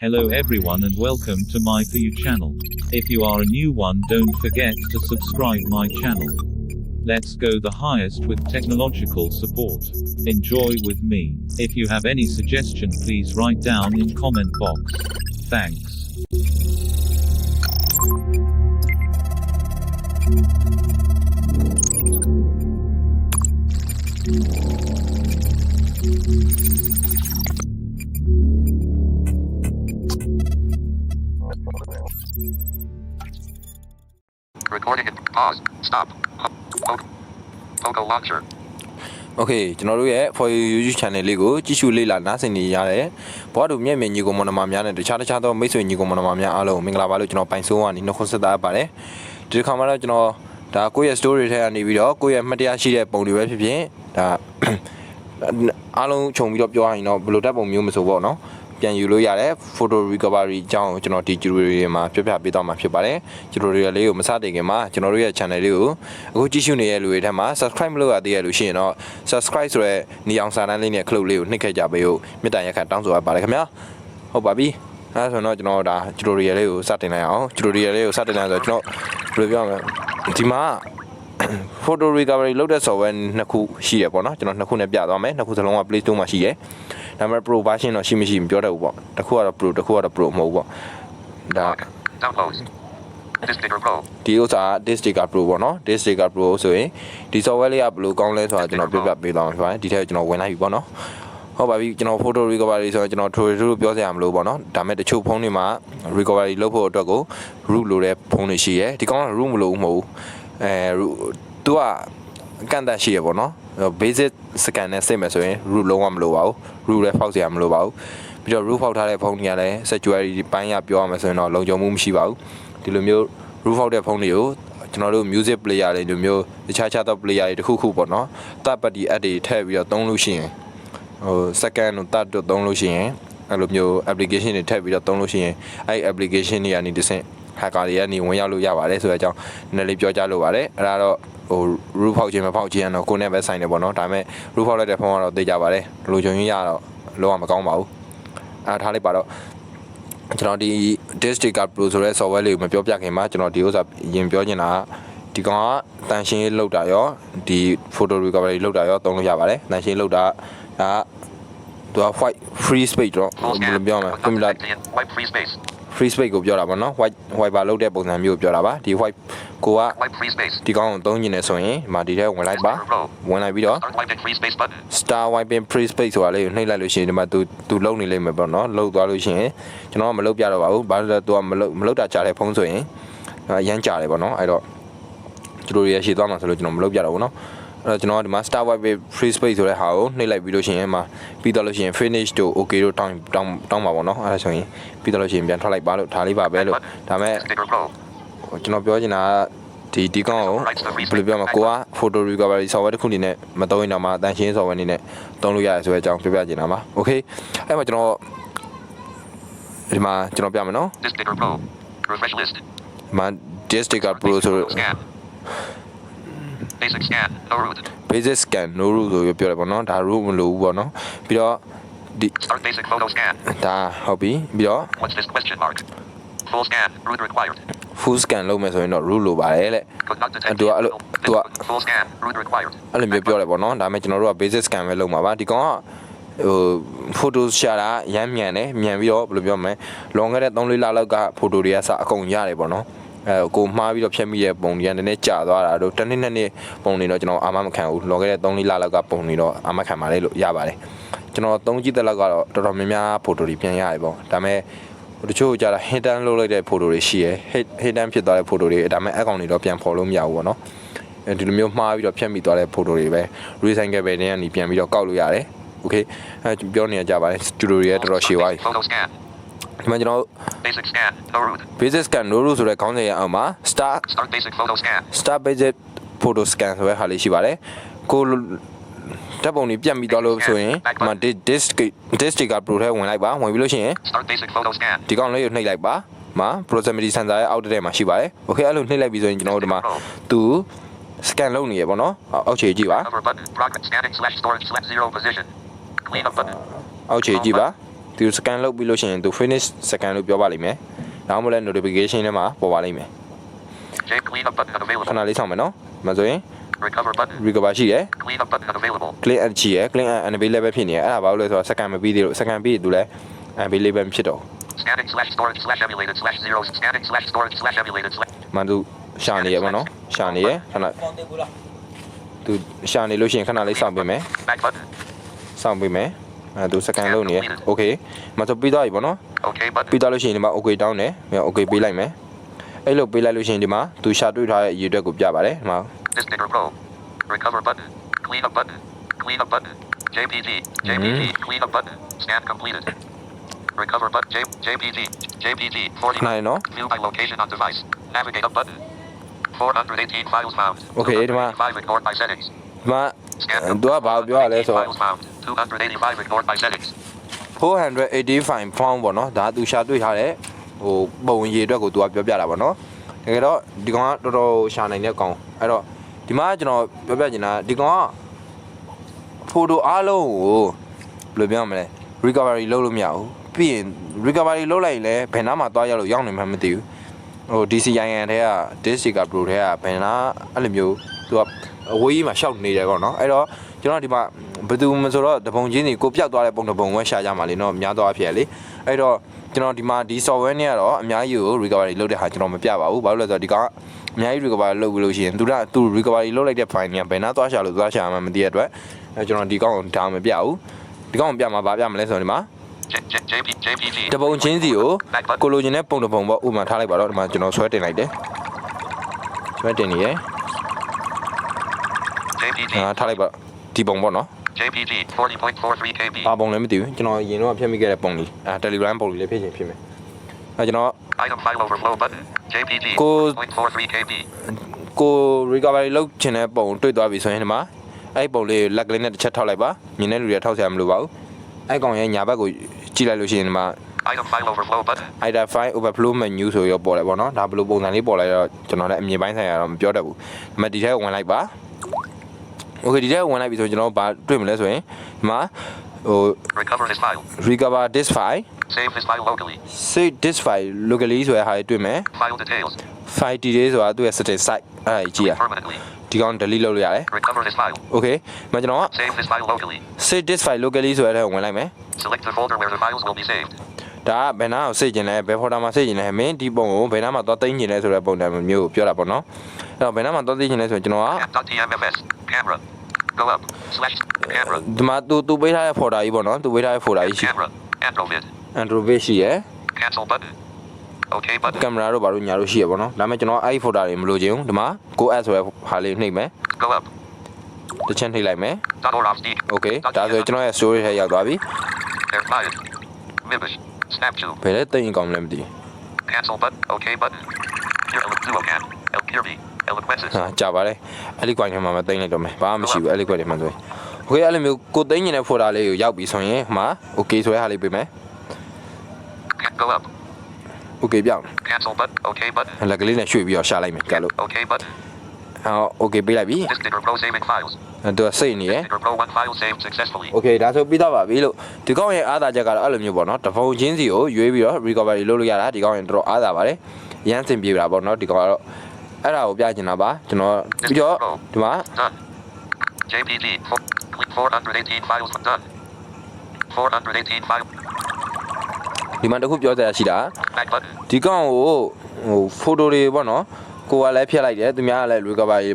Hello everyone and welcome to my For You channel. If you are a new one, don't forget to subscribe my channel. Let's go the highest with technological support. Enjoy with me. If you have any suggestion, please write down in comment box. Thanks. Recording it. Pause. Stop. Photo launcher. Okay, ကျွန်တော်တို့ရဲ့ For You YouTube channel လေးကိုကြည့်ရှုလေ့လာနားဆင်နေရတဲ့ဘွားတို့မြင့်မြင့်ညီကောင်မတော်များနဲ့တခြားသောမိတ်ဆွေညီကောင်မတော်များအားလုံးမင်္ဂလာပါလို့ကျွန်တော်ပိုင်ဆိုးကနေနှုတ်ခွန်းဆက်တာပါတယ်ဒီတစ်ခါမှတော့ကျွန်တော်ဒါကိုယ့်ရဲ့ story ထဲကနေပြီးတော့ကိုယ့်ရဲ့မှတ်တရရှိတဲ့ပုံတွေပဲဖြစ်ဖြစ်ဒါအားလုံးခြုံပြီးတော့ပြောရရင်တော့ဘယ်လိုတက်ပုံမျိုးမဆိုပေါ့နော်ပြန်ယူလို့ရတဲ့ photo recovery အကြောင်းကိုကျွန်တော်ဒီ tutorial မှာပြပြပေးသွားမှာဖြစ်ပါတယ် tutorial လေးကိုမစတင်ခင်မှာကျွန်တော်တို့ရဲ့ channel လေးကိုအခုကြည့်ရှုနေတဲ့လူတွေထဲမှာ subscribe မလုပ်ရသေးရလို့ရှိရင်တော့ subscribe ဆိုတဲ့နေအောင်စာတန်းလေးနဲ့ click လေးကိုနှိပ်ခဲ့ကြပေးဖို့မေတ္တာရက်ခံတောင်းဆိုရပါတယ်ခင်ဗျာဟုတ်ပါပြီအဲဆိုတော့ကျွန်တော်ဒါ tutorial လေးကိုစတင်လိုက်အောင် tutorial လေးကိုစတင်လိုက်ဆိုတော့ကျွန်တော်ဘယ်လိုပြောမလဲဒီမှာphoto recovery လုပ်တဲ့ software နှစ်ခုရှိရပေါ့နော်ကျွန်တော်နှစ်ခုနဲ့ပြသွားမယ်နှစ်ခုစလုံးက Play Store မှာရှိရဒါပေမဲ့ Pro version တော့ရှိမရှိမပြောတတ်ဘူးပေါ့တစ်ခုကတော့ Pro တစ်ခုကတော့ Pro မဟုတ်ဘူးပေါ့ဒါ Downloads. DiskDigger Pro. ဒီဥစ္စာ DiskDigger Pro ပေါ့နော် DiskDigger Pro ဆိုရင်ဒီ software လေးကဘယ်လိုကောင်းလဲဆိုတာကျွန်တော်ပြပြပေးသွားမှာဖြစ်ပါတယ်ဒီထက်ကျွန်တော်ဝင်လိုက်ပြီပေါ့နော်ဟုတ်ပါပြီကျွန်တော် photo recovery ဆိုတော့ကျွန်တော် tutorial ပြောစရာမလိုပေါ့နော်ဒါပေမဲ့တချို့ဖုန်းတွေမှာ recovery လုပ်ဖို့အတွက်ကို root လိုတဲ့ဖုန်းတွေရှိရဒီကောင်က root မလိုဘူးမဟုတ်ဘူးသူကကန်တရှိရပေါ့နော် basic scan နဲ့စိတ်မယ်ဆိုရင် root လုံးဝမလိုပါဘူး root လည်းဖောက်စရာမလိုပါဘူးပြီးတော့ root ဖောက်ထားတဲ့ဖုန်းတွေကလည်း security ပိုင်းရပြောရမယ်ဆိုရင်တော့လုံခြုံမှုမရှိပါဘူးဒီလိုမျိုး root ဖောက်တဲ့ဖုန်းတွေကိုကျွန်တော်တို့ music player တွေလိုမျိုးတခြားသော player တွေတခုခုပေါ့နော် third party app တွေထည့်ပြီးတော့သုံးလို့ရှိရင်second တို့ third တို့သုံးလို့ရှိရင်အဲ့လိုမျိုး application တွေထည့်ပြီးတော့သုံးလို့ရှိရင်အဲ့ application တွေကနေတစ်ဆင့်hacker တွေကနေဝင်ရောက်လို့ရပါတယ်ဆိုတဲ့အကြောင်းနည်းနည်းလေးပြောကြလို့ပါတယ်အဲ့ဒါတော့roof ဖောက်ခြင်းမဖောက်ခြင်းတော့ကိုယ်နဲ့ပဲဆိုင်တယ်ပေါ့နော်ဒါပေမဲ့ roof ဖောက်လိုက်တဲ့ဖုန်းကတော့သိကြပါတယ်လိုချင်ရတော့လုံးဝမကောင်းပါဘူးအားထားလိုက်ပါတော့ကျွန်တော်ဒီ DiskDigger Pro ဆိုတဲ့ software လေးကိုမပြောပြခင်မှာကျွန်တော်ဒီဥစ္စာရင်ပြောချင်တာဒီကောင်ကတန်ရှင်းလောက်တာရောဒီ photo recovery လောက်တာရောသုံးလို့ရပါတယ်တန်ရှင်းလောက်တာဒါသူက white free space တော့ဘယ်လိုပြောမလဲ formula White free space. free space ကိုပြောတာပေါ့နော် white bar လောက်တဲ့ပုံစံမျိုးကိုပြောတာပါဒီ white ကိုက White free space. ဒီကောင်ကိုသုံးနေတယ်ဆိုရင်ဒီမှာဒီထဲဝင်လိုက်ပါဝင်လိုက်ပြီးတော့ Start wiping free space button. star wiping free space ဆိုတာလေးကိုနှိပ်လိုက်လို့ရှိရင်ဒီမှာသူလုံနေလိမ့်မယ်ပေါ့နော်လုံသွားလို့ရှိရင်ကျွန်တော်ကမလုံပြတော့ပါဘူးဘာလို့လဲသူကမလုံတာကြားတဲ့ဖုန်းဆိုရင်အရမ်းကြားတယ်ပေါ့နော်အဲ့တော့သူတို့ရရှိသွားမှာဆိုလို့ကျွန်တော်မလုံပြတော့ဘူးနော်အဲ့တော့ကျွန်တော်ကဒီမှာ star wiping free space ဆိုတဲ့ဟာကိုနှိပ်လိုက်ပြီးလို့ရှိရင်မှာပြီးတော့လို့ရှိရင် finish တို့ okay တို့တောင်းပါပေါ့နော်အဲ့ဒါဆိုရင်ပြီးတော့လို့ရှိရင်ပြန်ထွက်လိုက်ပါလို့ဒါလေးပါပဲလို့ဒါမဲ့ကျွန်တော်ပြောချင်တာဒီကောင်ကိုဘယ်လိုပြောမလဲကိုက photo recovery software တစ်ခုအနေနဲ့မသုံးရင်တော့မှအတန်ရှင်း software အနေနဲ့သုံးလို့ရတယ်ဆိုတဲ့အကြောင်းပြောပြချင်တာပါ okay အဲ့မှာကျွန်တော်ဒီမှာကျွန်တော်ပြမယ်နော် DiskDigger Pro. Refresh list. ဒီမှာ DiskDigger Pro ဆို Basic scan. No root. basic scan no root ဆိုပြောတယ်ပေါ့နော်ဒါ root မလိုဘူးပေါ့နော်ပြီးတော့ဒီ Start basic photo scan. ဒါဟုတ်ပြီပြီးတော့ What's this question mark? Full scan. Root required. full scan လုပ်မယ်ဆိုရင်တော့ root လိုပါတယ်တဲ့ Could not detect. သူကအဲ့လိုသူက Full scan. Root required. အဲ့လိုမျိုးပြောတယ်ပေါ့နော်ဒါပေမဲ့ကျွန်တော်တို့က basic scan ပဲလုပ်မှာပါဒီကောင်ကphotos ရှာတာရမ်းမြန်တယ်မြန်ပြီးတော့ဘယ်လိုပြောမလဲလွန်ခဲ့တဲ့ 3-4 လလောက်က photo တွေကစအကုန်ရတယ်ပေါ့နော်ကိုမှားပြီးတော့ဖြတ်မိတဲ့ပုံတွေကနည်းနည်းကြာသွားတာတို့တစ်နှစ်နှစ်နှစ်ပုံတွေတော့ကျွန်တော်အာမမခံဘူးလွန်ခဲ့တဲ့ 3-4 လလောက်ကပုံတွေတော့အာမခံပါလေလို့ရပါတယ်ကျွန်တော်သုံးကြည့်တဲ့လောက်ကတော့တော်တော်များများ photo တွေပြန်ရတယ်ပေါ့ဒါပေမဲ့တချို့ကြတာ hidden လုပ်လိုက်တဲ့ photo တွေရှိရယ် hidden ဖြစ်သွားတဲ့ photo တွေဒါပေမဲ့ account တွေတော့ပြန်ဖော်လို့မရဘူးပေါ့နော်ဒီလိုမျိုးမှားပြီးတော့ဖြတ်မိသွားတဲ့ photo တွေပဲ recycle ပဲနေပြန်ပြီးတော့ကောက်လို့ရတယ် okay ပြောနေကြပါတယ် tutorial တော်တော်ရှည်သွားပြီ Photo scan. ဒီမှာကျွန်တော် Basic scan. No root. basic scan no root ဆိုတဲ့ခေါင်းစဉ်ရအောင်မှာ Start basic photo scan. start basic photo scan ဆိုတဲ့ဟာလေးရှိပါတယ်ကိုတပ်ပုံတွေပြတ်မိသွားလို့ဆိုရင်ဒီမှာ DiskDigger Pro ထဲဝင်လိုက်ပါဝင်ပြီးလို့ရှိရင် Start basic photo scan. ဒီကောင်လေးကိုနှိပ်လိုက်ပါမှာ proximity sensor ရဲ့အောက်ထဲမှာရှိပါတယ် okay အဲ့လိုနှိပ်လိုက်ပြီးဆိုရင်ကျွန်တော်တို့ဒီမှာသူ scan လုပ်နေရပေါ့နော်အောက်ခြေကြည့်ပါ Cover button. Progress scanning /storage /0 position. Clean up button. အောက်ခြေကြည့်ပါ သူ scan လုပ်ပြီးလို့ရှိရင်သူ finish scan လို့ပြောပါလိမ့်မယ်ဒါမှမဟုတ်လည်း notification ထဲမှာပေါ်ပါလိမ့်မယ် Clean up button ခ unavailable. ဏလေးဆောင်မယ်နော်မဆိုရင် Recover button. recover ရှိတယ် Clean up button unavailable. clean and ရှိတယ် clean and unavailable ဖြစ်နေတယ်အဲ့ဒါဘာလို့လဲဆိုတော့ scan မပြီးသေးလို့ scan ပြီးသူလည်း available ဖြစ်တော့ Scanning slash storage slash emulated slash zeros. Scanning slash storage slash emulated slash. မန်သူရှာနေရပါတော့ရှာနေရခဏသူရှာနေလို့ရှိရင်ခဏလေးဆောင်ပေးမယ် Back button. ဆောင်ပေးမယ်အဲသူ scan လုပ်နေရ okay မဆိုပြီးသွားပြီပေါ့နော် Okay button. ပြီးသွားလို့ရှိရင်ဒီမှာ okay တောင်းတယ်မြန် okay ပေးလိုက်မယ်အဲ့လိုပေးလိုက်လို့ရှိရင်ဒီမှာသူရှာတွေ့ထားတဲ့ရေအတွက်ကိုပြပါတယ်ဒီမှာ DiskDigger Pro. Recover button. Clean up button. Clean up button. JPG. JPG. Clean up button. Scan completed. Recover button. JPG. JPG. 40. နိုင်နော် View by location on device. Navigate up button. 418 files found. Okay, ဒီမှာ 285 ignored by settings. ဒီမှာသူကဘာပြောရလဲဆိုတော့ files found. 285 ignored by settings. 485 pound ပေါ့နော်ဒါသူရှာတွေ့ထားတဲ့ဟိုပုံရေအတွက်ကိုသူကပြောပြတာပေါ့နော်တကယ်တော့ဒီကောင်ကတော်တော်ရှာနိုင်တဲ့ကောင်အဲ့တော့ဒီမှာကျွန်တော်ပြောပြချင်တာဒီကောင်ကဖိုတိုအားလုံးကိုဘယ်လိုပြောမလဲ recovery လုပ်လို့မရဘူးပြီးရင် recovery လုပ်လိုက်ရင်လည်းဘယ်နားမှာသွားရောက်လို့ရောက်နေမှမသိဘူးဟို DCIN ထဲက DiskDigger Pro ထဲကဘယ်နာအဲ့လိုမျိုးသူကအဝေးကြီးမှာရှောက်နေတယ်ကောနော်အဲ့တော့ကျွန်တော်ဒီမှာဘယ်သူမှဆိုတော့တပုံချင်းစီကိုပြောက်သွားတဲ့ပုံတစ်ပုံဝဲရှာကြမှာလေနော်များသွားဖြစ်ရလေအဲ့တော့ကျွန်တော်ဒီမှာဒီ software နဲ့ကတော့အများကြီးကို recovery လုပ်တဲ့ဟာကျွန်တော်မပြပါဘူးဘာလို့လဲဆိုတော့ဒီကောင်ကအများကြီး recovery လုပ်ပြီးလို့ရှိရင်သူ recovery လုပ်လိုက်တဲ့ file တွေကဘယ်နာသွားရှာလို့သွားရှာမှမသိရတဲ့အတွက်အဲကျွန်တော်ဒီကောင်ကိုဒါမပြဘူးဒီကောင်ကိုပြမှာဗာပြမလဲဆိုတော့ဒီမှာ JPG. တပုံချင်းစီကိုကိုလိုချင်တဲ့ပုံတစ်ပုံပေါ့ဥပမာထားလိုက်ပါတော့ဒီမှာကျွန်တော်ဆွဲတင်လိုက်တယ်ဆွဲတင်နေရယ် JPG. ထားလိုက်ပါဒီပုံပေါ့နော် JPG 40.43 KB. ဘာပုံလဲမသိဘူးကျွန်တော်ရင်တော့ဖြတ်မိခဲ့တဲ့ပုံလေးTelegram ပုံလေးလည်းဖြစ်ချင်ဖြစ်မယ်အဲကျွန်တော် Item file overflow button. JPG 0.43 KB. ကို recovery လုပ်ချင်တဲ့ပုံတွေ့သွားပြီဆိုရင်ဒီမှာအဲ့ပုံလေးလက်ကလေးနဲ့တစ်ချက်ထောက်လိုက်ပါမြင်တဲ့လူတွေထောက်ဆရာမလိုပါဘူးအဲ့ကောင်ရဲ့ညာဘက်ကိုကြည့်လိုက်လို့ရှိရင်ဒီမှာ Item file overflow button. item file overflow menu ဆိုရောပေါ်လာပေါ့နော်ဒါဘယ်လိုပုံစံလေးပေါ်လာတော့ကျွန်တော်လည်းအမြင်ပိုင်းဆိုင်ရာတော့မပြောတတ်ဘူးဒါပေမဲ့ဒီထဲကိုဝင်လိုက်ပါ okay ဒီထဲကိုဝင်လိုက်ပြီဆိုရင်ကျွန်တော်ဘာတွေ့မလဲဆိုရင်ဒီမှာဟို Recover this file. recover this file Save this file locally. save this file locally ဆိုတဲ့ဟာတွေတွေ့မယ် File details. file details ဆိုတာသူ့ရဲ့ setting site အဲ့ဒါကြီးอ่ะ Permanently. ဒီကောင် delete လုပ်လို့ရတယ် Recover this file. okay မကျွန်တော်က Save this file locally. save this file locally ဆိုတဲ့ထဲကိုဝင်လိုက်မယ် Select the folder where the files will be saved. ဒါကဘယ်နာကိုစိတ်ကျင်လဲဘယ် folder မှာစိတ်ကျင်လဲမင်းဒီပုံကိုဘယ်နာမှာသွားသိမ်းကျင်လဲဆိုတဲ့ပုံစံမျိုးကိုပြောတာပေါ့နော်အဲ့တော့ဘယ်နာမှာသွားသိမ်းကျင်လဲဆိုရင်ကျွန်တော်က .tmfs. Camera. Go up. Slash. Camera. ဒီမှာသူပေးထားတဲ့ folder ကြီးပေါ့နော်သူပေးထားတဲ့ folder ကြီးရှိ Camera. Android. Android ရှိရယ် Cancel button. Okay button. ကင်မရာတို့ဘာလို့ညာလို့ရှိရပေါ့နော်ဒါပေမဲ့ကျွန်တော်အဲ့ဒီ folder တွေမလိုချင်ဘူးဒီမှာ go add ဆိုတဲ့ဟာလေးနှိပ်မယ် Go up. တစ်ချက်နှိပ်လိုက်မယ် .org. okay ဒါဆိုရင်ကျွန်တော်ရဲ့ storage ထဲရောက်သွားပြီ Air file. Mibish. Snaptube. ဘယ်လဲသိရင်ကောင်းမလဲမသိ Cancel button. Okay button. Here Duocam. Elpurvi. Eloquences. ဟာကြာပါတယ်အဲ့ဒီ coin ထဲမှာမသိလိုက်တော့မယ်ဘာမှမရှိဘူးအဲ့ဒီ coin ထဲမှာဆိုရင် okay အဲ့လိုမျိုးကိုသိနေတဲ့ folder လေးကိုရောက်ပြီဆိုရင်ဟမှာ okay ဆိုတဲ့ဟာလေးပေးမယ် Go up. okay ပြောင်း Cancel button. Okay button. လက်ကလေးနဲ့ရွှေ့ပြီးတော့ရှာလိုက်မယ်ကဲလို့ Okay button. ဟော okay ပေးလိုက်ပြီ DiskDigger Pro saving files. သူကစိတ်နေရယ် DiskDigger Pro 1 file saved successfully. okay ဒါဆိုပြီးတော့ပါပြီလို့ဒီကောင်ရဲ့အားသာချက်ကတော့အဲ့လိုမျိုးပေါ့နော်တဖုံချင်းစီကိုရွေးပြီးတော့ recovery လုပ်လို့ရတာဒီကောင်ရင်တော်တော်အားသာပါတယ်ရမ်းစင်ပြေတာပေါ့နော်ဒီကောင်ကတော့အဲ့ဒါကိုပြချင်တာပါကျွန်တော်ပြီးတော့ဒီမှာ Done. JPG 418 files done. 418 files. ဒီမှာတခုပြောစရာရှိတာ Back button. ဒီကောင်ကိုဟို photo တွေပေါ့နော်ကိုကလည်းဖျက်လိုက်တယ်သူများကလည်း recovery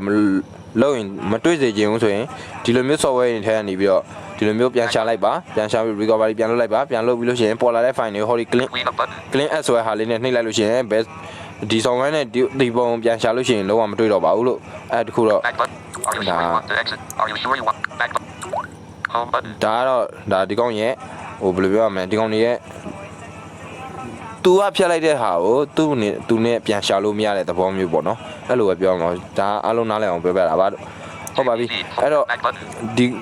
လုပ်ရင်မတွေ့စေချင်ဘူးဆိုရင်ဒီလိုမျိုး software တွေထဲကနေပြီးတော့ဒီလိုမျိုးပြန်ရှာလိုက်ပါပြန်ရှာပြီး recovery ပြန်လုပ်လိုက်ပါပြန်လုပ်ပြီးလို့ရှိရင်ပေါ်လာတဲ့ file တွေဟောဒီ Clean up button. clean as ဆိုတဲ့ဟာလေးနဲ့နှိပ်လိုက်လို့ရှိရင် best ဒီ software နဲ့ဒီပုံပြန်ရှာလို့ရှိရင်လုံးဝမတွေ့တော့ပါဘူးလို့အဲ့တခုတော့ Back button. Are you sure you want to exit? Are you sure you want back button? Home button. ဒါကတော့ဒါဒီကောင်ရဲ့ဟိုဘယ်လိုပြောရမလဲဒီကောင်တွေရဲ့သူကဖျက်လိုက်တဲ့ဟာကိုသူနဲ့ပြန်ရှာလို့မရတဲ့သဘောမျိုးပေါ့နော်အဲ့လိုပဲပြောမှာဒါအားလုံးနားလည်အောင်ပြောပြတာပါဟုတ်ပါပြီအဲ့တော့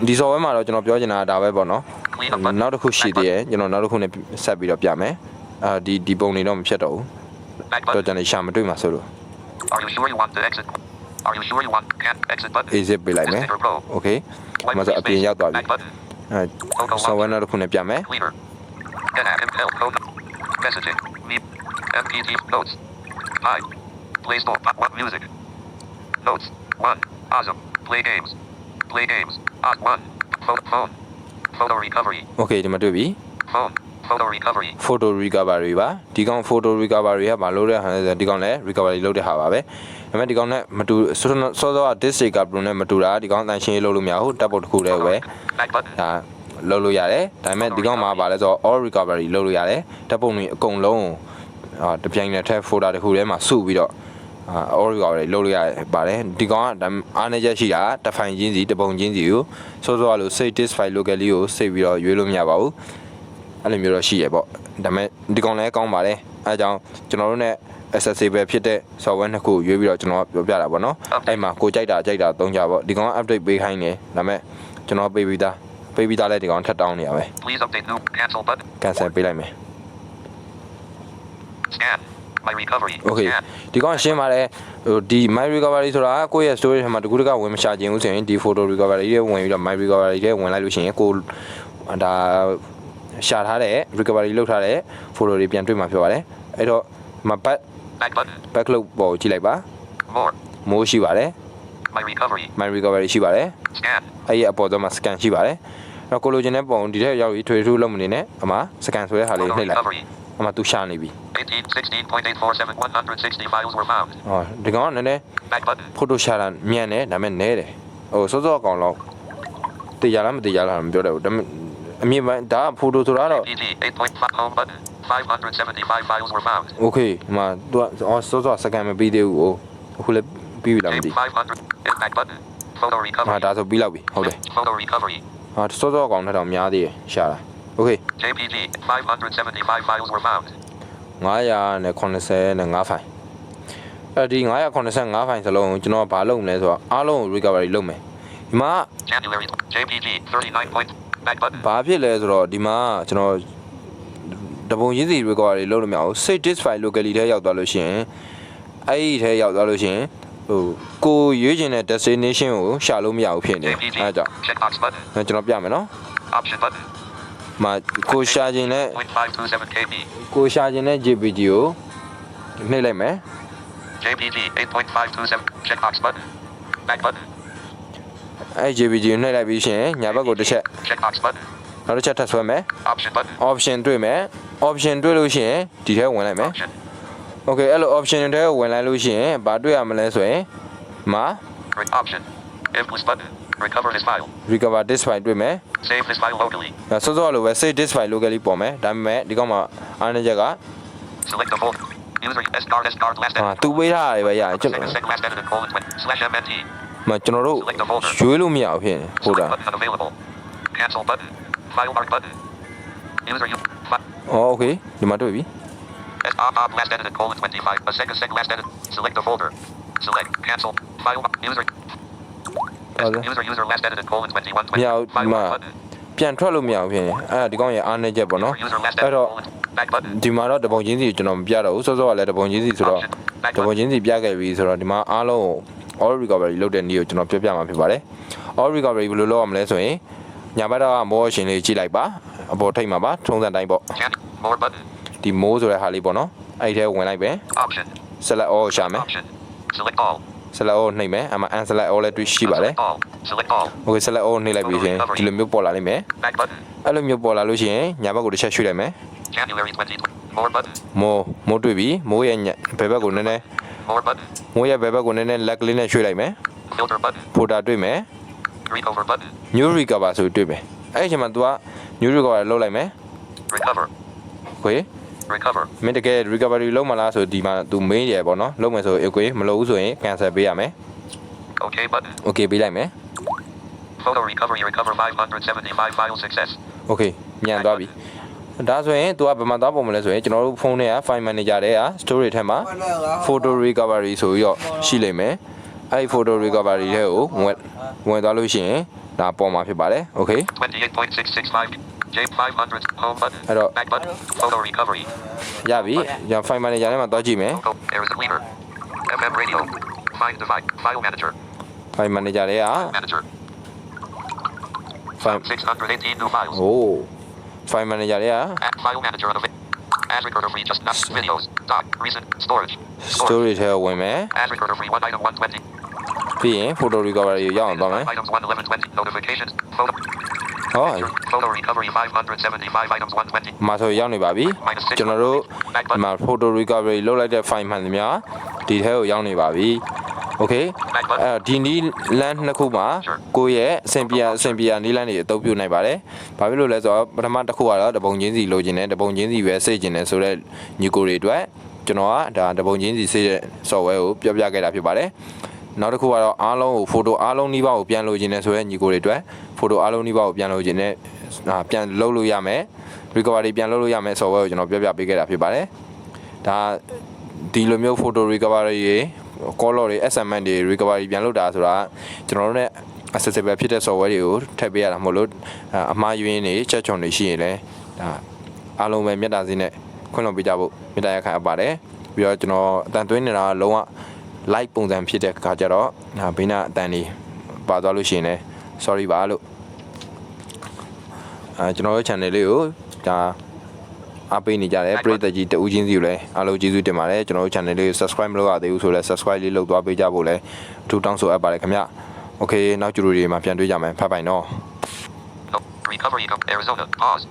ဒီ software မှာတော့ကျွန်တော်ပြောချင်တာဒါပဲပေါ့နော်နောက်တစ်ခုရှိသေးတယ်ကျွန်တော်နောက်တစ်ခုနဲ့ဆက်ပြီးတော့ပြမယ်ဒီပုံတွေတော့မဖြစ်တော့ဘူးတော့ကျွန်တော်ရှာမတွေ့မှာဆိုလို့ Are you sure you want to exit? Are you sure you want can't exit button? exit ပေးလိုက်မယ် okay မဆိုအပြင်ရောက်သွားပြီ Back button. ဆောင်းဝဲနောက်တစ်ခုနဲ့ပြမယ် Cleaner. Code. Messaging. Me. MPT. Notes. Hi. Play Store. What music? Notes. 1. Awesome. Play games. Play games. 1. Phone. Photo recovery. Okay ဒီမှာတွေ့ပြီ Phone. Photo recovery. photo recovery ပါဒီကောင် photo recovery ကမလုပ်တဲ့ဟာလဲဒီကောင်လဲ recovery လုပ်တဲ့ဟာပါပဲဒါပေမဲ့ဒီကောင်နဲ့မတူစောစောက DiskDigger Pro နဲ့မတူတာဒီကောင်တန်ရှင်းလုပ်လို့မရဘူးတပ်ပုတ်တစ်ခုတည်းပဲ Back button. ဒါလုပ်လို့ရတယ်ဒါပေမဲ့ဒီကောင်မှာပါလဲဆိုတော့ all recovery လုပ်လို့ရတယ်တပ်ပုတ်တွေအကုန်လုံးတပြိုင်နက်တည်း folder တစ်ခုထဲမှာစုပြီးတော့all recovery လုပ်လို့ရပါတယ်ဒီကောင်ကအားနည်းချက်ရှိတာတစ်ဖိုင်ချင်းစီတစ်ပုံချင်းစီကိုစောစောကလို့ save disk file locally ကို save ပြီးတော့ရွေးလို့မရပါဘူးအဲ့လိုမျိုးတော့ရှိရပေါ့ဒါပေမဲ့ဒီကောင်လည်းကောင်းပါတယ်အဲအကြောင်းကျွန်တော်တို့ ਨੇ accessible ဖြစ်တဲ့ software နှစ်ခုရွေးပြီးတော့ကျွန်တော်ပြောပြတာပေါ့နော်အဲ့မှာကိုကြိုက်တာသုံးကြပေါ့ဒီကောင်က update ပေးခိုင်းတယ်ဒါပေမဲ့ကျွန်တော်ပေးပြီးသားလဲဒီကောင်ထပ်တောင်းနေရပဲ Please update new. Cancel button. cancel ပေးလိုက်မယ် Scan. My recovery. okay Scan. ဒီကောင်ရှင်းပါတယ်ဟိုဒီ my recovery ဆိုတာကိုယ့်ရဲ့ storage ထဲမှာတကူတကဝင်မရှာခြင်းဘူးဆိုရင်ဒီ photo recovery တွေဝင်ပြီးတော့ my recovery တွေဝင်လိုက်လို့ရှိရင်ကိုဒါရှာထားတဲ့ recovery လုပ်ထားတဲ့ photo တွေပြန်တွေ့မှာဖြစ်ပါတယ်အဲ့တော့မ Back button. back လို့ပေါ်ကြည့်လိုက်ပါ more ရှိပါတယ် My recovery. my recovery ရှိပါတယ် Scan. အဲ့ဒီအပေါ်တော့မှာ scan ရှိပါတယ်အဲ့တော့ကိုလိုချင်တဲ့ပုံဒီထက်ရောက်ပြီးထွေထူးလုပ်မနေနဲ့အမှ scan ဆိုတဲ့ဟာလေး Photo နှိပ်လိုက် recovery. အမှသူရှာနေပြီ 16.847 160 files were found. ဟောဒီကောင်ကနည်းနည်း Back button. photo ရှာတာမြန်တယ်ဒါပေမဲ့နဲတယ်ဟိုစောစောအကောင်လောက်တရားလားမတရားလားမပြောတယ်ဘူးဒါပေမဲ့အမြင်ပိုင်းဒါက photo ဆိုတာတော့ PG 8.5 home button. 575 files were found. okay ဒီမှာသူကစောစော scan မပြီးသေးဘူးဟိုအခုလည်းပြီးပြီလားမသိ 500. Back button. Photo ဟာ recovery. ဒါဆိုပြီးလောက်ပြီဟုတ်တယ် Photo recovery. ဟာစောစောအကောင်ထက်တော့များသေးတယ်ရှာတာ okay JPG 575 files were found. 985 ဖိုင်အဲ့ဒီ985ဖိုင်စလုံးကိုကျွန်တော်ဘာလုပ်မလဲဆိုတော့အားလုံးကို recovery လုပ်မယ်ဒီမှာ January. JPG 39 point. Back button. ဘာဖြစ်လဲဆိုတော့ဒီမှာကျွန်တော်တပုံချင်းစီ recovery လုပ်လို့မရဘူး save disk file locally ထဲရောက်သွားလို့ရှိရင်အဲ့ဒီထဲရောက်သွားလို့ရှိရင်ဟိုကိုရွေးချင်တဲ့ destination ကိုရှာလို့မရဘူးဖြစ်နေတယ်အဲဒါကြောင့် Checkbox button. ကျွန်တော်ပြမယ်နော် Option button. မှာကိုရှာချင်တဲ့ 0.527 KB. ကိုရှာချင်တဲ့ JPG ကိုနှိပ်လိုက်မယ် JPG 8.527. Checkbox button. Back button. အဲ့ JPG ကိုနှိပ်လိုက်ပြီးရှင်ညာဘက်ကိုတစ်ချက် Checkbox button. နောက်တစ်ချက်ထပ်ဆွဲမယ် Option button. option တွေ့မယ် option တွေ့လို့ရှိရင်ဒီထဲဝင်လိုက်မယ် Option. okay အဲ့လို option ထဲကိုဝင်လိုက်လို့ရှိရင်ဘာတွေ့ရမလဲဆိုရင်မှာ Option. Input button. Recover this file. recover disk file တွေ့မယ် Save this file locally. စောစောလိုပဲ save disk file locally ပေါ်မယ်ဒါပေမဲ့ဒီကောင်မှာအားနည်းချက်က Select the folder. User S*** last ဟာ edit. သူပေးထားရတယ်ပဲရတယ်ကျွန် Second sec last edited colon /MNT. တော်ကျွန်တော်တို့ရွေးလို့မရဘူးဖြစ်နေဟုတ်တာ Select button unavailable. Cancel button. File mark button. User you. အော် okay ဒီမှာတွေ့ပြီ last edited colon 25. A second sec last edit. Select the folder. Select. Cancel. File mark. User. User last edited colon 21. File mark button. ပြန်ထွက်လို့မရဘူးဖြစ်နေအဲ့ဒါဒီကောင်ရဲ့အားနည်းချက်ပေါ့နော် User last အဲ့ edited တော့ colon. Back button. ဒီမှာတော့တပုံချင်းစီကျွန်တော်မပြတော့ဘူးစောစောကလည်းတပုံချင်းစီဆိုတော့တပုံချင်းစီပြခဲ့ပြီဆိုတော့ဒီမှာအားလုံးကို all recovery လုပ်တဲ့နည်းကိုကျွန်တော်ပြောပြမှာဖြစ်ပါတယ် all recovery ဘယ်လိုလုပ်ရမလဲဆိုရင်ညာဘက်တော့ more option လေးကြည့်လိုက်ပါအပေါ်ထိပ်မှာပါထုံးစံတိုင်းပေါ့ More button. ဒီ more ဆိုတဲ့ဟာလေးပေါ့နော်အဲ့ဒီထဲဝင်လိုက်ပဲ Option. select all ရှာမယ် Option. Select all. select all နှိပ်မယ်အမှ unselect all လည်းတွေ့ရှိပါတယ် Select all. Select all. okay select all နှိပ်လိုက်ပြီးရင်ဒီလိုမျိုးပေါ်လာလိမ့်မယ် Back button. အဲ့လိုမျိုးပေါ်လာလို့ရှိရင်ညာဘက်ကိုတစ်ချက်ရွှေ့လိုက်မယ် January 2020. More button. more တွေ့ပြီ more ရဲ့ဘယ်ဘက်ကိုနည်းနည်း More button. more ရဲ့ဘယ်ဘက်ကိုနည်းနည်းလက်ကလေးနဲ့ရွှေ့လိုက်မယ် Filter button. folder တွေ့မယ် Recover button. new recover ဆိုတွေ့မယ်အဲ့ဒီအချိန်မှာ तू က new recover လုပ်လိုက်မယ် Recover. ခွေ Recover. မင်းတကယ် recovery လုပ်မလားဆိုဒီမှာ तू မေးတယ်ပေါ့နော်လုပ်မယ်ဆိုရင် okay မလုပ်ဘူးဆိုရင် cancel ပေးရမယ် Okay button. okay ပေးလိုက်မယ် Photo recovery. Recover 575 file success. okay ညံသွားပြီဒါဆိုရင် तू ကဘယ်မှာသွားပုံမလဲဆိုရင်ကျွန်တော်တို့ဖုန်းထဲက file manager ထဲက storage ထဲမှာ photo recovery ဆိုပြီးတော့ရှိလိမ့်မယ်အဲ့ဒီ photo recovery ထဲကိုဝင်သွားလို့ရှိရင်ဒါပေါ်မှာဖြစ်ပါတယ် okay 28.665. J500. Home button. အဲ့တော့ Back button. Photo recovery. ရပြီညာ file manager ထဲမှာသွားကြည့်မယ် Logo. There is a leader. FM radio. Find device. File manager. file manager ထဲက Manager. file 618 new files. โอ้ file manager တွေက File manager unavailable. Add recorder free just not videos. Doc. Recent. Storage. storage ထဲဝင်မယ် Add recorder free 1 item 120. ပြီးရင် photo recovery ကိုရောက်အောင်သွားမယ် Items 11120. Notifications. Photo. ဟော Photo recovery 575 items 120. မှာဆိုရောက်နေပါပြီကျွန်တော်တို့ဒီမှာ photo recovery လုပ်လိုက်တဲ့ file မှန်သမျှဒီထဲကိုရောက်နေပါပြီ okay ဒီနီးလမ်းနှစ်ခုမှာကိုယ့်ရဲ့အဆင်ပြေနီးလမ်းတွေအသုံးပြုနိုင်ပါတယ်ဘာဖြစ်လို့လဲဆိုတော့ပထမတစ်ခုကတော့တပုံချင်းစီလိုချင်တယ်တပုံချင်းစီပဲစိတ်ချင်တယ်ဆိုတော့ညီကိုတွေအတွက်ကျွန်တော်ကဒါတပုံချင်းစီစိတ်တဲ့ software ကိုပြောပြခဲ့တာဖြစ်ပါတယ်နောက်တစ်ခုကတော့အားလုံးကို photo အားလုံးနှီးပါးကိုပြန်လိုချင်တယ်ဆိုတော့ညီကိုတွေအတွက် photo အားလုံးနှီးပါးကိုပြန်လိုချင်တဲ့ပြန်လုပ်လို့ရမယ် recovery ပြန်လုပ်လို့ရမယ် software ကိုကျွန်တော်ပြပေးခဲ့တာဖြစ်ပါတယ်ဒါဒီလိုမျိုး photo recovery တွေ color တွေ SMS တွေ recovery ပြန်လုပ်တာဆိုတာကျွန်တော်တို့ ਨੇ accessible ဖြစ်တဲ့ software တွေကိုထည့်ပေးရတာမဟုတ်လို့အမှားယွင်းတွေချက်ချွန်တွေရှိရင်လည်းဒါအားလုံးပဲမျက်နှာစီးနဲ့ခွင့်လွှတ်ပေးကြဖို့မေတ္တာရပ်ခံအပ်ပါတယ်ပြီးတော့ကျွန်တော်အတန်သွင်းနေတာလုံးဝ live ပုံစံဖြစ်တဲ့အခါကျတော့ဘေးနာအတန်တွေပါသွားလို့ရှိရင်လည်း sorry ပါလို့ကျွန်တော်တို့ channel လေးကိုဒါအားပေးနေကြတယ်ပရိသတ်ကြီးတဦးချင်းစီကိုလည်းအားလုံးကျေးဇူးတင်ပါတယ်ကျွန်တော်တို့ channel လေးကို subscribe မလုပ်ရသေးဘူးဆိုလည်း subscribe လေးလုပ်သွားပေးကြဖို့လည်းအထူးတောင်းဆိုအပ်ပါတယ်ခင်ဗျ okay နောက်ကြိုတွေမှာပြန်တွေ့ကြမယ်ဖတ်ပိုင်တော့ Recovery Arizona. Pause.